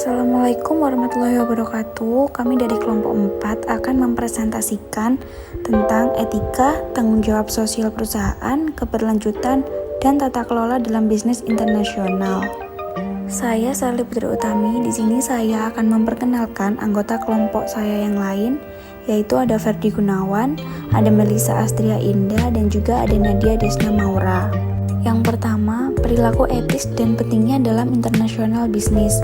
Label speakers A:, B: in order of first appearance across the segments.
A: Assalamualaikum warahmatullahi wabarakatuh. Kami dari kelompok 4 akan mempresentasikan tentang etika, tanggung jawab sosial perusahaan, keberlanjutan, dan tata kelola dalam bisnis internasional. Saya Sally Putri Utami. Di sini saya akan memperkenalkan anggota kelompok saya yang lain, yaitu ada Ferdi Gunawan, ada Melisa Astria Indah, dan juga ada Nadia Desna Maura. Yang pertama, perilaku etis dan pentingnya dalam internasional bisnis.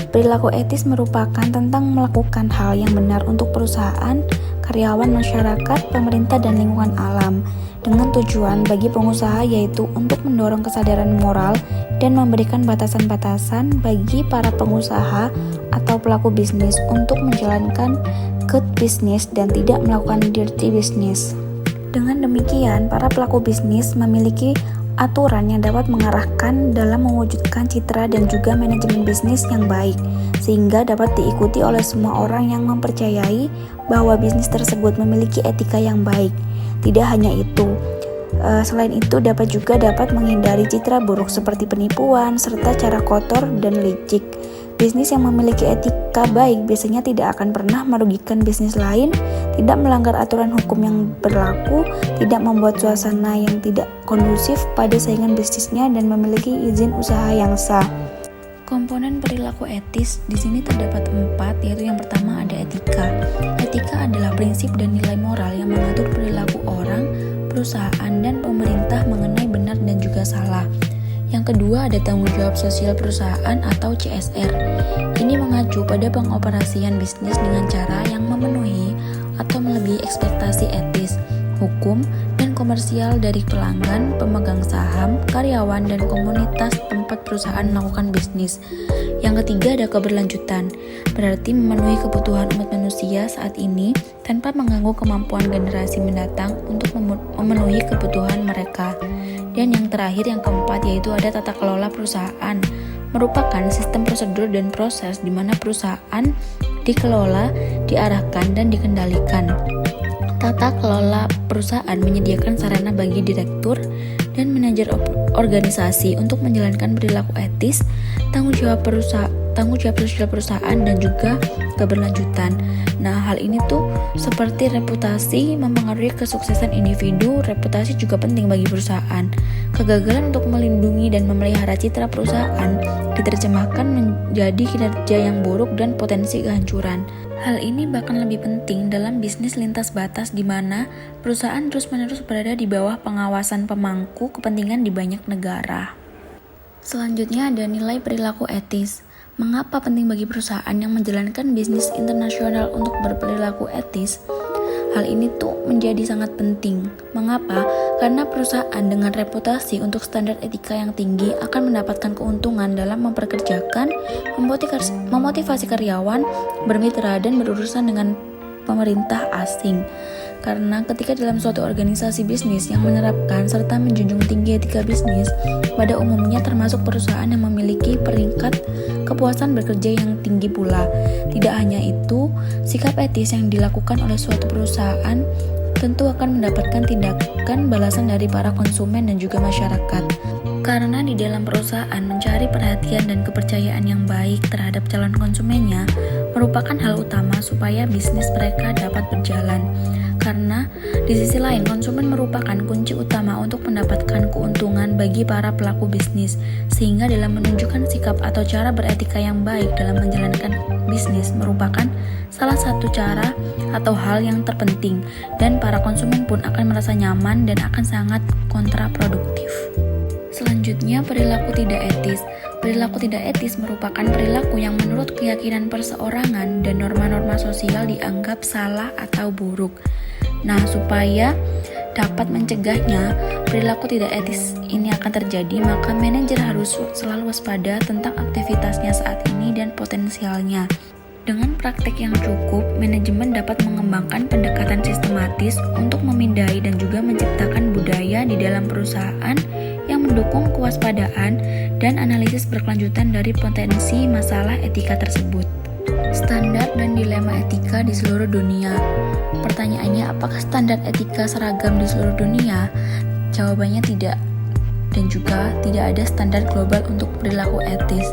A: Perilaku etis merupakan tentang melakukan hal yang benar untuk perusahaan, karyawan, masyarakat, pemerintah, dan lingkungan alam, dengan tujuan bagi pengusaha yaitu untuk mendorong kesadaran moral dan memberikan batasan-batasan bagi para pengusaha atau pelaku bisnis untuk menjalankan good business dan tidak melakukan dirty business. Dengan demikian, para pelaku bisnis memiliki aturan yang dapat mengarahkan dalam mewujudkan citra dan juga manajemen bisnis yang baik, sehingga dapat diikuti oleh semua orang yang mempercayai bahwa bisnis tersebut memiliki etika yang baik. Tidak hanya itu, selain itu dapat menghindari citra buruk seperti penipuan serta cara kotor dan licik. Bisnis yang memiliki etika baik biasanya tidak akan pernah merugikan bisnis lain, tidak melanggar aturan hukum yang berlaku, tidak membuat suasana yang tidak kondusif pada saingan bisnisnya, dan memiliki izin usaha yang sah. Komponen perilaku etis di sini terdapat 4, yaitu yang pertama ada etika. Etika adalah prinsip dan nilai moral yang mengatur perilaku orang, perusahaan, dan pemerintah mengenai benar dan juga salah. Yang kedua ada tanggung jawab sosial perusahaan atau CSR. Ini mengacu pada pengoperasian bisnis dengan cara yang memenuhi atau melebihi ekspektasi etis, hukum, dan komersial dari pelanggan, pemegang saham, karyawan, dan komunitas tempat perusahaan melakukan bisnis. Yang ketiga ada keberlanjutan, berarti memenuhi kebutuhan umat manusia saat ini tanpa mengganggu kemampuan generasi mendatang untuk memenuhi kebutuhan mereka. Dan yang terakhir, yang keempat, yaitu ada tata kelola perusahaan, merupakan sistem prosedur dan proses di mana perusahaan dikelola, diarahkan, dan dikendalikan. Tata kelola perusahaan menyediakan sarana bagi direktur dan manajer organisasi untuk menjalankan perilaku etis, tanggung jawab sosial perusahaan, dan juga keberlanjutan. Nah, hal ini tuh seperti reputasi mempengaruhi kesuksesan individu, reputasi juga penting bagi perusahaan. Kegagalan untuk melindungi dan memelihara citra perusahaan diterjemahkan menjadi kinerja yang buruk dan potensi kehancuran. Hal ini bahkan lebih penting dalam bisnis lintas batas di mana perusahaan terus-menerus berada di bawah pengawasan pemangku kepentingan di banyak negara. Selanjutnya ada nilai perilaku etis. Mengapa penting bagi perusahaan yang menjalankan bisnis internasional untuk berperilaku etis? Hal ini tuh menjadi sangat penting. Mengapa? Karena perusahaan dengan reputasi untuk standar etika yang tinggi akan mendapatkan keuntungan dalam memperkerjakan, memotivasi karyawan, bermitra, dan berurusan dengan pemerintah asing. Karena ketika dalam suatu organisasi bisnis yang menerapkan serta menjunjung tinggi etika bisnis, pada umumnya termasuk perusahaan yang memiliki peringkat kepuasan bekerja yang tinggi pula. Tidak hanya itu, sikap etis yang dilakukan oleh suatu perusahaan tentu akan mendapatkan tindakan balasan dari para konsumen dan juga masyarakat. Karena di dalam perusahaan mencari perhatian dan kepercayaan yang baik terhadap calon konsumennya merupakan hal utama supaya bisnis mereka dapat berjalan. Karena di sisi lain konsumen merupakan kunci utama untuk mendapatkan keuntungan bagi para pelaku bisnis, sehingga dalam menunjukkan sikap atau cara beretika yang baik dalam menjalankan bisnis merupakan salah satu cara atau hal yang terpenting, dan para konsumen pun akan merasa nyaman dan akan sangat kontraproduktif. Selanjutnya, perilaku tidak etis. Perilaku tidak etis merupakan perilaku yang menurut keyakinan perseorangan dan norma-norma sosial dianggap salah atau buruk. Nah, supaya dapat mencegahnya perilaku tidak etis ini akan terjadi, maka manajer harus selalu waspada tentang aktivitasnya saat ini dan potensialnya. Dengan praktek yang cukup, manajemen dapat mengembangkan pendekatan sistematis untuk memindai dan juga menciptakan budaya di dalam perusahaan yang mendukung kewaspadaan dan analisis berkelanjutan dari potensi masalah etika tersebut. Standar dan dilema etika di seluruh dunia. Pertanyaannya, apakah standar etika seragam di seluruh dunia? Jawabannya tidak. Dan juga tidak ada standar global untuk perilaku etis.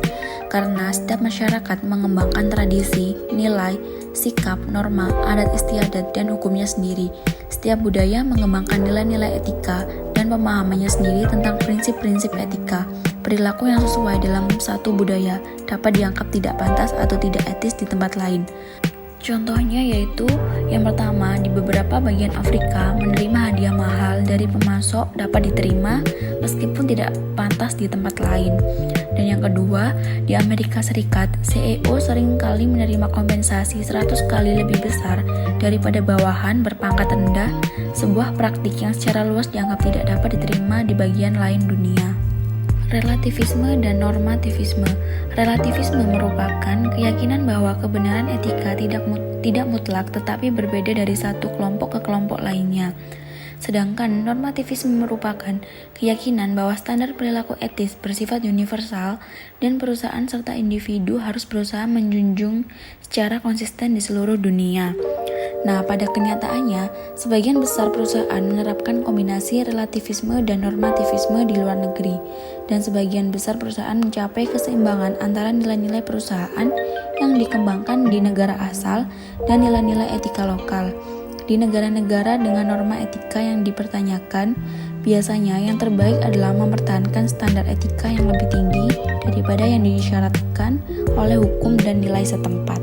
A: karena setiap masyarakat mengembangkan tradisi, nilai, sikap, norma, adat istiadat, dan hukumnya sendiri. Setiap budaya mengembangkan nilai-nilai etika dan pemahamannya sendiri tentang prinsip-prinsip etika. Perilaku yang sesuai dalam satu budaya dapat dianggap tidak pantas atau tidak etis di tempat lain. Contohnya yaitu, yang pertama, di beberapa bagian Afrika, menerima hadiah mahal dari pemasok dapat diterima meskipun tidak pantas di tempat lain. Dan yang kedua, di Amerika Serikat, CEO seringkali menerima kompensasi 100 kali lebih besar daripada bawahan berpangkat rendah, sebuah praktik yang secara luas dianggap tidak dapat diterima di bagian lain dunia. Relativisme dan normativisme. Relativisme merupakan keyakinan bahwa kebenaran etika tidak mutlak tetapi berbeda dari satu kelompok ke kelompok lainnya. Sedangkan normativisme merupakan keyakinan bahwa standar perilaku etis bersifat universal dan perusahaan serta individu harus berusaha menjunjung secara konsisten di seluruh dunia. Nah, pada kenyataannya, sebagian besar perusahaan menerapkan kombinasi relativisme dan normativisme di luar negeri, dan sebagian besar perusahaan mencapai keseimbangan antara nilai-nilai perusahaan yang dikembangkan di negara asal dan nilai-nilai etika lokal. Di negara-negara dengan norma etika yang dipertanyakan, biasanya yang terbaik adalah mempertahankan standar etika yang lebih tinggi daripada yang disyaratkan oleh hukum dan nilai setempat.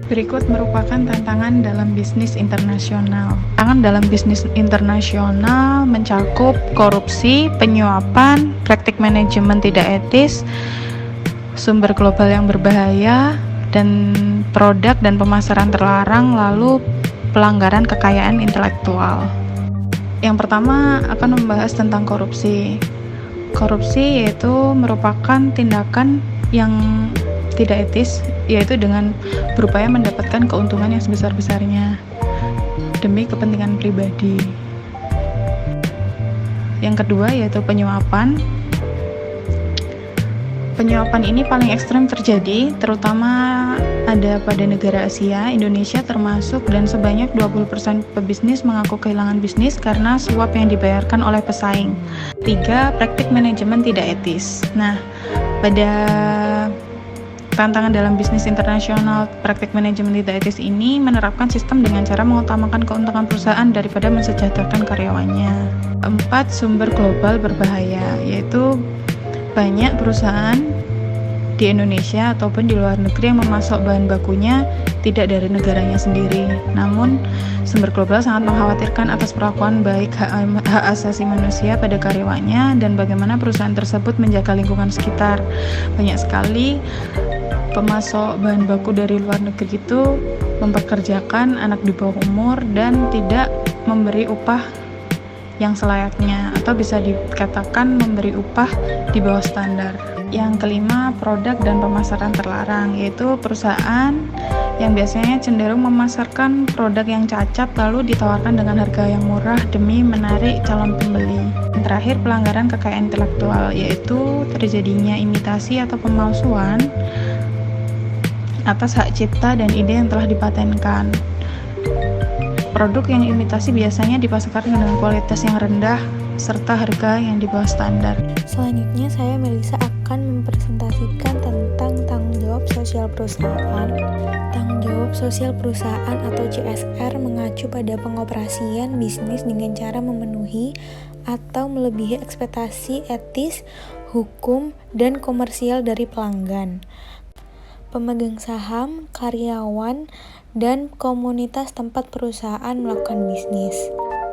B: Berikut merupakan tantangan dalam bisnis internasional. Tantangan dalam bisnis internasional mencakup korupsi, penyuapan, praktik manajemen tidak etis, sumber global yang berbahaya, dan produk dan pemasaran terlarang, lalu pelanggaran kekayaan intelektual. Yang pertama akan membahas tentang korupsi. Korupsi yaitu merupakan tindakan yang tidak etis, yaitu dengan berupaya mendapatkan keuntungan yang sebesar-besarnya demi kepentingan pribadi. Yang kedua yaitu penyuapan. Penyuapan ini paling ekstrem terjadi, terutama ada pada negara Asia, Indonesia termasuk, dan sebanyak 20% pebisnis mengaku kehilangan bisnis karena suap yang dibayarkan oleh pesaing. 3. Praktik manajemen tidak etis. Nah, pada tantangan dalam bisnis internasional praktik manajemen tidak etis ini menerapkan sistem dengan cara mengutamakan keuntungan perusahaan daripada mensejahterakan karyawannya. 4. Sumber global berbahaya, yaitu banyak perusahaan di Indonesia ataupun di luar negeri yang memasok bahan bakunya tidak dari negaranya sendiri. Namun, sumber global sangat mengkhawatirkan atas perlakuan baik hak asasi manusia pada karyawannya dan bagaimana perusahaan tersebut menjaga lingkungan sekitar. Banyak sekali pemasok bahan baku dari luar negeri itu mempekerjakan anak di bawah umur dan tidak memberi upah yang selayaknya, atau bisa dikatakan memberi upah di bawah standar. Yang kelima, produk dan pemasaran terlarang, yaitu perusahaan yang biasanya cenderung memasarkan produk yang cacat lalu ditawarkan dengan harga yang murah demi menarik calon pembeli. Yang terakhir, pelanggaran kekayaan intelektual, yaitu terjadinya imitasi atau pemalsuan atas hak cipta dan ide yang telah dipatenkan. Produk yang imitasi biasanya dipasarkan dengan kualitas yang rendah serta harga yang di bawah standar.
A: Selanjutnya, saya Melisa akan mempresentasikan tentang tanggung jawab sosial perusahaan. Tanggung jawab sosial perusahaan atau CSR mengacu pada pengoperasian bisnis dengan cara memenuhi atau melebihi ekspektasi etis, hukum, dan komersial dari pelanggan, pemegang saham, karyawan, dan komunitas tempat perusahaan melakukan bisnis.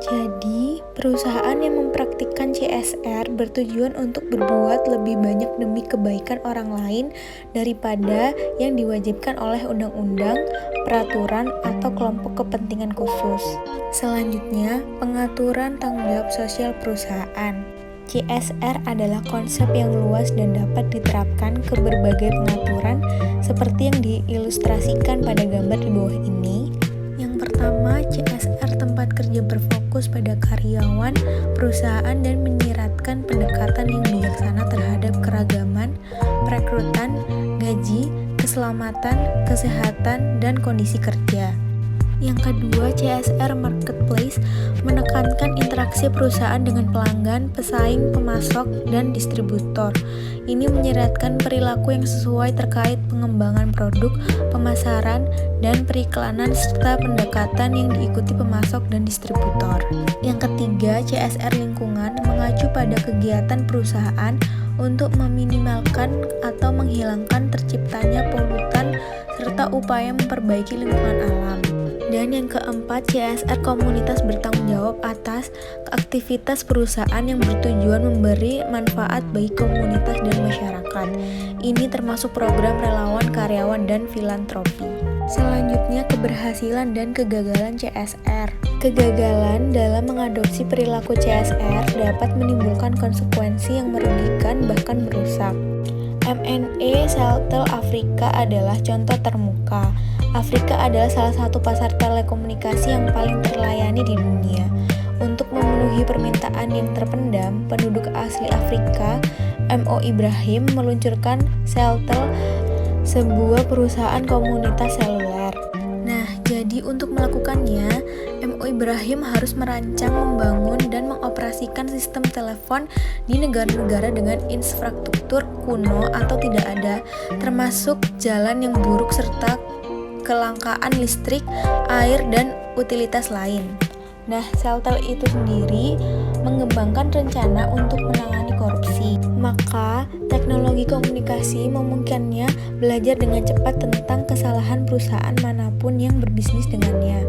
A: Jadi, perusahaan yang mempraktikkan CSR bertujuan untuk berbuat lebih banyak demi kebaikan orang lain daripada yang diwajibkan oleh undang-undang, peraturan, atau kelompok kepentingan khusus. Selanjutnya, pengaturan tanggung jawab sosial perusahaan. CSR adalah konsep yang luas dan dapat diterapkan ke berbagai pengaturan seperti yang diilustrasikan pada gambar di bawah ini. Yang pertama, CSR tempat kerja berfokus pada karyawan, perusahaan, dan menyiratkan pendekatan yang bijaksana terhadap keragaman, perekrutan, gaji, keselamatan, kesehatan, dan kondisi kerja. Yang kedua, CSR Marketplace menekankan interaksi perusahaan dengan pelanggan, pesaing, pemasok, dan distributor. Ini menyeratkan perilaku yang sesuai terkait pengembangan produk, pemasaran, dan periklanan serta pendekatan yang diikuti pemasok dan distributor. Yang ketiga, CSR Lingkungan mengacu pada kegiatan perusahaan untuk meminimalkan atau menghilangkan terciptanya polutan serta upaya memperbaiki lingkungan alam. Dan yang keempat, CSR Komunitas bertanggung jawab atas aktivitas perusahaan yang bertujuan memberi manfaat bagi komunitas dan masyarakat. Ini termasuk program relawan, karyawan, dan filantropi. Selanjutnya, keberhasilan dan kegagalan CSR. Kegagalan dalam mengadopsi perilaku CSR dapat menimbulkan konsekuensi yang merugikan bahkan merusak. MNE Celtel Afrika adalah contoh termuka. Afrika adalah salah satu pasar telekomunikasi yang paling terlayani di dunia. Untuk memenuhi permintaan yang terpendam, penduduk asli Afrika, M.O. Ibrahim meluncurkan Celtel, sebuah perusahaan komunitas seluler. Nah, jadi untuk melakukannya, M.O. Ibrahim harus merancang, membangun, dan mengoperasikan sistem telepon di negara-negara dengan infrastruktur kuno atau tidak ada, termasuk jalan yang buruk serta kelangkaan listrik, air, dan utilitas lain. Nah, Celtel itu sendiri mengembangkan rencana untuk menangani korupsi. Maka, teknologi komunikasi memungkinkannya belajar dengan cepat tentang kesalahan perusahaan manapun yang berbisnis dengannya.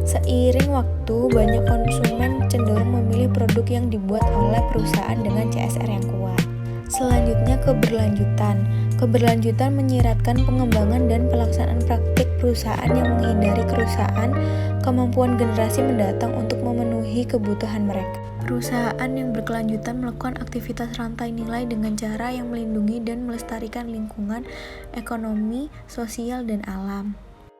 A: Seiring waktu, banyak konsumen cenderung memilih produk yang dibuat oleh perusahaan dengan CSR yang kuat. Selanjutnya, keberlanjutan. Keberlanjutan menyiratkan pengembangan dan pelaksanaan praktik perusahaan yang menghindari kerusakan kemampuan generasi mendatang untuk memenuhi kebutuhan mereka. Perusahaan yang berkelanjutan melakukan aktivitas rantai nilai dengan cara yang melindungi dan melestarikan lingkungan, ekonomi, sosial, dan alam.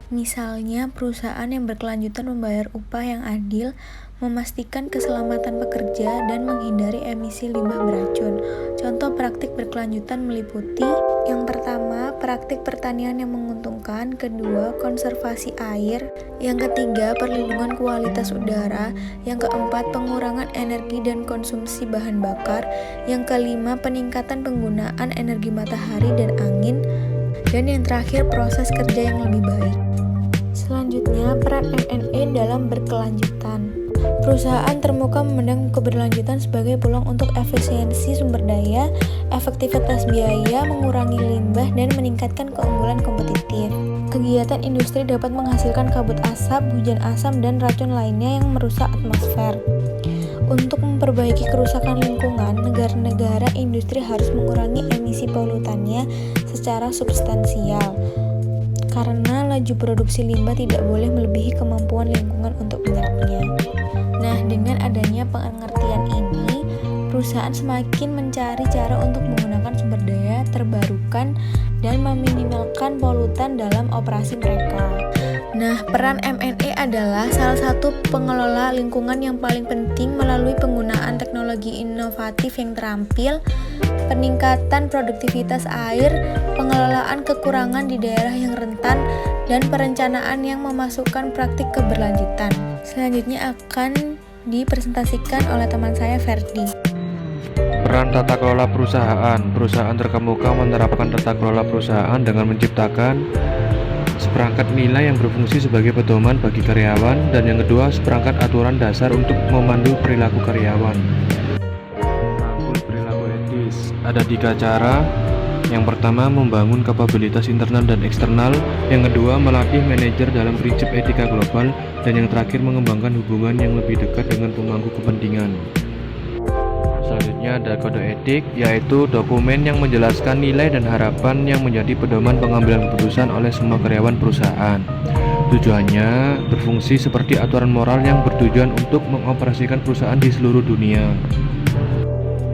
A: Misalnya, perusahaan yang berkelanjutan membayar upah yang adil, memastikan keselamatan pekerja, dan menghindari emisi limbah beracun. Contoh praktik berkelanjutan meliputi: yang pertama, praktik pertanian yang menguntungkan; kedua, konservasi air; yang ketiga, perlindungan kualitas udara; yang keempat, pengurangan energi dan konsumsi bahan bakar; yang kelima, peningkatan penggunaan energi matahari dan angin; dan yang terakhir, proses kerja yang lebih baik. Selanjutnya, peran MNE dalam berkelanjutan. Perusahaan terbuka memandang keberlanjutan sebagai peluang untuk efisiensi sumber daya, efektivitas biaya, mengurangi limbah, dan meningkatkan keunggulan kompetitif. Kegiatan industri dapat menghasilkan kabut asap, hujan asam, dan racun lainnya yang merusak atmosfer. Untuk memperbaiki kerusakan lingkungan, negara-negara industri harus mengurangi emisi polutannya secara substansial. Karena laju produksi limbah tidak boleh melebihi kemampuan lingkungan untuk menyerapnya. Nah, dengan adanya pengertian ini, perusahaan semakin mencari cara untuk menggunakan sumber daya terbarukan dan meminimalkan polutan dalam operasi mereka. Nah, peran MNE adalah salah satu pengelola lingkungan yang paling penting melalui penggunaan teknologi inovatif yang terampil, peningkatan produktivitas air, pengelolaan kekurangan di daerah yang rentan, dan perencanaan yang memasukkan praktik keberlanjutan. Selanjutnya akan dipresentasikan oleh teman saya, Ferdi.
C: Peran tata kelola perusahaan. Perusahaan terkemuka menerapkan tata kelola perusahaan dengan menciptakan seperangkat nilai yang berfungsi sebagai pedoman bagi karyawan, dan yang kedua, seperangkat aturan dasar untuk memandu perilaku karyawan. Merangkul perilaku etis. Ada 3 cara. Yang pertama, membangun kapabilitas internal dan eksternal. Yang kedua, melatih manajer dalam prinsip etika global. Dan yang terakhir, mengembangkan hubungan yang lebih dekat dengan pemangku kepentingan. Selanjutnya ada kode etik, yaitu dokumen yang menjelaskan nilai dan harapan yang menjadi pedoman pengambilan keputusan oleh semua karyawan perusahaan. Tujuannya berfungsi seperti aturan moral yang bertujuan untuk mengoperasikan perusahaan di seluruh dunia.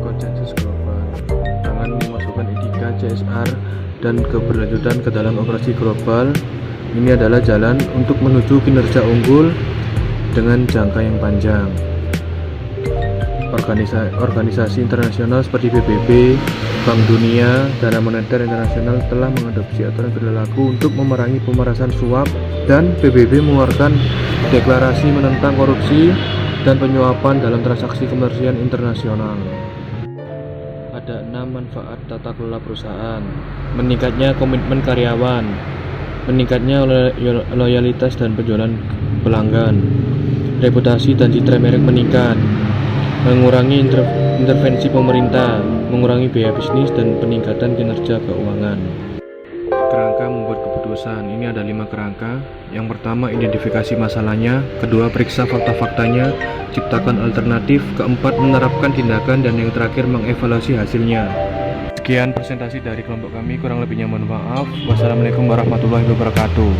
C: Konsensus global dengan memasukkan etika, CSR, dan keberlanjutan ke dalam operasi global. Ini adalah jalan untuk menuju kinerja unggul dengan jangka yang panjang. organisasi internasional seperti PBB, Bank Dunia, Dana Moneter Internasional telah mengadopsi aturan berlaku untuk memerangi pemerasan suap, dan PBB mengeluarkan deklarasi menentang korupsi dan penyuapan dalam transaksi komersial internasional. Ada 6 manfaat tata kelola perusahaan: meningkatnya komitmen karyawan, meningkatnya loyalitas dan penjualan pelanggan, reputasi dan citra merek meningkat, mengurangi intervensi pemerintah, mengurangi biaya bisnis, dan peningkatan kinerja keuangan. Kerangka membuat keputusan. Ini ada 5 kerangka. Yang pertama, identifikasi masalahnya. Kedua, periksa fakta-faktanya, ciptakan alternatif. Keempat, menerapkan tindakan. Dan yang terakhir, mengevaluasi hasilnya. Sekian presentasi dari kelompok kami, kurang lebihnya mohon maaf. Wassalamualaikum warahmatullahi wabarakatuh.